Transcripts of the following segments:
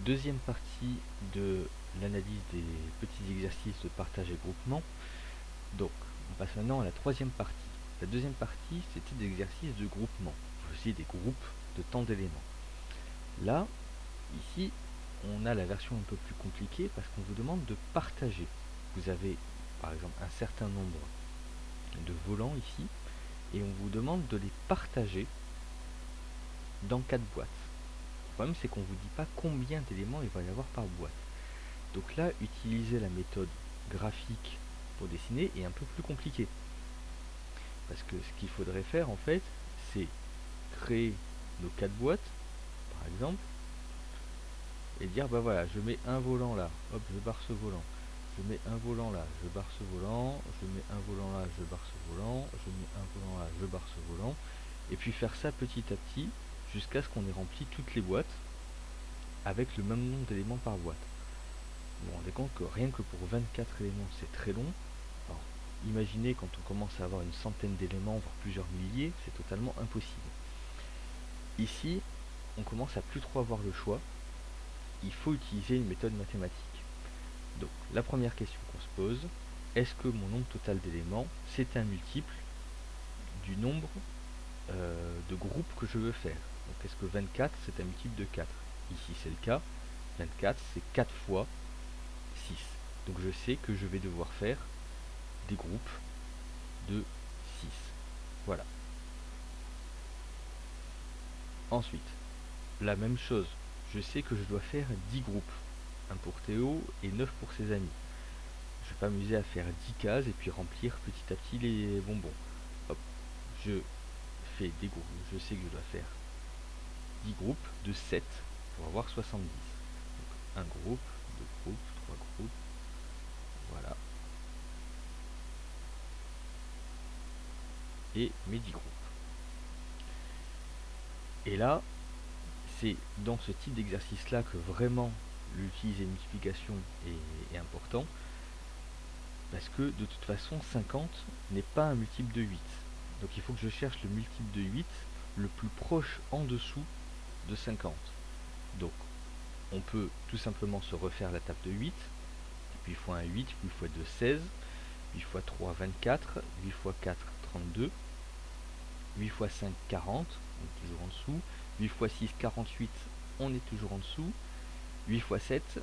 deuxième partie de l'analyse des petits exercices de partage et groupement. Donc, on passe maintenant à la troisième partie. La deuxième partie, c'était des exercices de groupement. Vous faisiez des groupes de tant d'éléments. Là, ici, on a la version un peu plus compliquée parce qu'on vous demande de partager. Vous avez, par exemple, un certain nombre de volants ici, et on vous demande de les partager dans 4 boîtes. Le problème, c'est qu'on ne vous dit pas combien d'éléments il va y avoir par boîte. Donc là, utiliser la méthode graphique pour dessiner est un peu plus compliqué. Parce que ce qu'il faudrait faire, en fait, c'est créer nos 4 boîtes, par exemple, et dire, bah voilà, je mets un volant là, hop, je barre ce volant. Je mets un volant là, je barre ce volant, je mets un volant là, je barre ce volant, je mets un volant là, je barre ce volant, et puis faire ça petit à petit, jusqu'à ce qu'on ait rempli toutes les boîtes, avec le même nombre d'éléments par boîte. Vous vous rendez compte que rien que pour 24 éléments, c'est très long. Alors, imaginez quand on commence à avoir une centaine d'éléments, voire plusieurs milliers, c'est totalement impossible. Ici, on commence à plus trop avoir le choix. Il faut utiliser une méthode mathématique. Donc, la première question qu'on se pose, est-ce que mon nombre total d'éléments, c'est un multiple du nombre de groupes que je veux faire? Donc, est-ce que 24, c'est un multiple de 4? Ici, c'est le cas. 24, c'est 4 fois 6. Donc, je sais que je vais devoir faire des groupes de 6. Voilà. Ensuite, la même chose. Je sais que je dois faire 10 groupes. Un pour Théo et 9 pour ses amis. Je vais pas m'amuser à faire 10 cases et puis remplir petit à petit les bonbons. Hop. Je fais des groupes. Je sais que je dois faire 10 groupes de 7 pour avoir 70. Donc, un groupe, deux groupes, trois groupes. Voilà. Et mes 10 groupes. Et là, c'est dans ce type d'exercice là que vraiment l'utiliser multiplication est important, parce que de toute façon 50 n'est pas un multiple de 8. Donc il faut que je cherche le multiple de 8 le plus proche en dessous de 50. Donc on peut tout simplement se refaire la table de 8, 8 x 1 8, 8 x 2 16, 8 x 3 24, 8 x 4 32, 8 x 5 40, on est toujours en dessous, 8 x 6 48, on est toujours en dessous, 8 x 7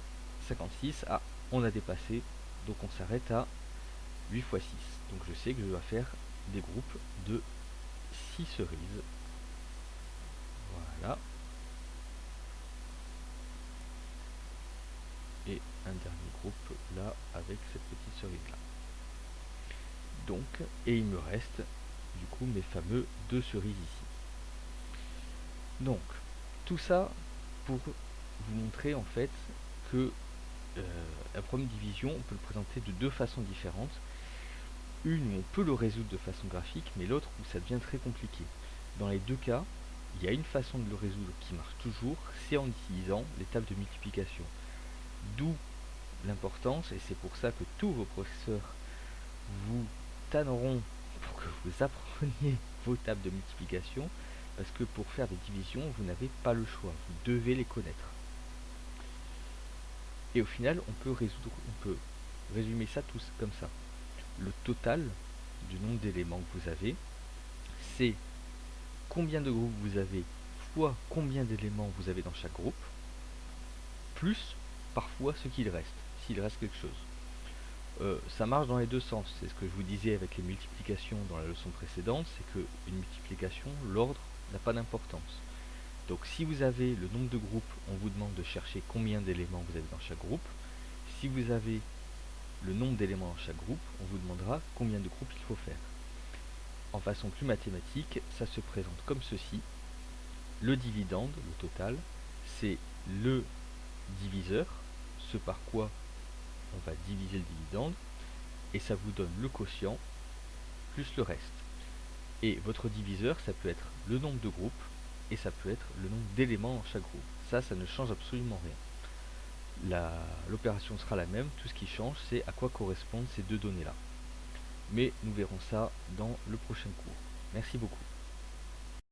56, ah on a dépassé, donc on s'arrête à 8 x 6. Donc je sais que je dois faire des groupes de 6 cerises. Voilà. Et un dernier groupe là avec cette petite cerise là. Donc, et il me reste du coup mes fameux 2 cerises ici. Donc, tout ça pour vous montrer en fait que un problème de division, on peut le présenter de deux façons différentes. Une où on peut le résoudre de façon graphique, mais l'autre où ça devient très compliqué. Dans les deux cas, il y a une façon de le résoudre qui marche toujours, c'est en utilisant les tables de multiplication. D'où l'importance, et c'est pour ça que tous vos professeurs vous tanneront pour que vous appreniez vos tables de multiplication, parce que pour faire des divisions, vous n'avez pas le choix, vous devez les connaître. Et au final, on peut résumer ça tous comme ça. Le total du nombre d'éléments que vous avez, c'est combien de groupes vous avez fois combien d'éléments vous avez dans chaque groupe, plus parfois ce qu'il reste, s'il reste quelque chose. Ça marche dans les deux sens, c'est ce que je vous disais avec les multiplications dans la leçon précédente, c'est qu'une multiplication, l'ordre n'a pas d'importance. Donc si vous avez le nombre de groupes, on vous demande de chercher combien d'éléments vous avez dans chaque groupe. Si vous avez le nombre d'éléments dans chaque groupe, on vous demandera combien de groupes il faut faire. En façon plus mathématique, ça se présente comme ceci. Le dividende, le total, c'est le diviseur, ce par quoi on va diviser le dividende, et ça vous donne le quotient plus le reste. Et votre diviseur, ça peut être le nombre de groupes, et ça peut être le nombre d'éléments dans chaque groupe. Ça ne change absolument rien. L'opération sera la même, tout ce qui change, c'est à quoi correspondent ces deux données-là. Mais nous verrons ça dans le prochain cours. Merci beaucoup.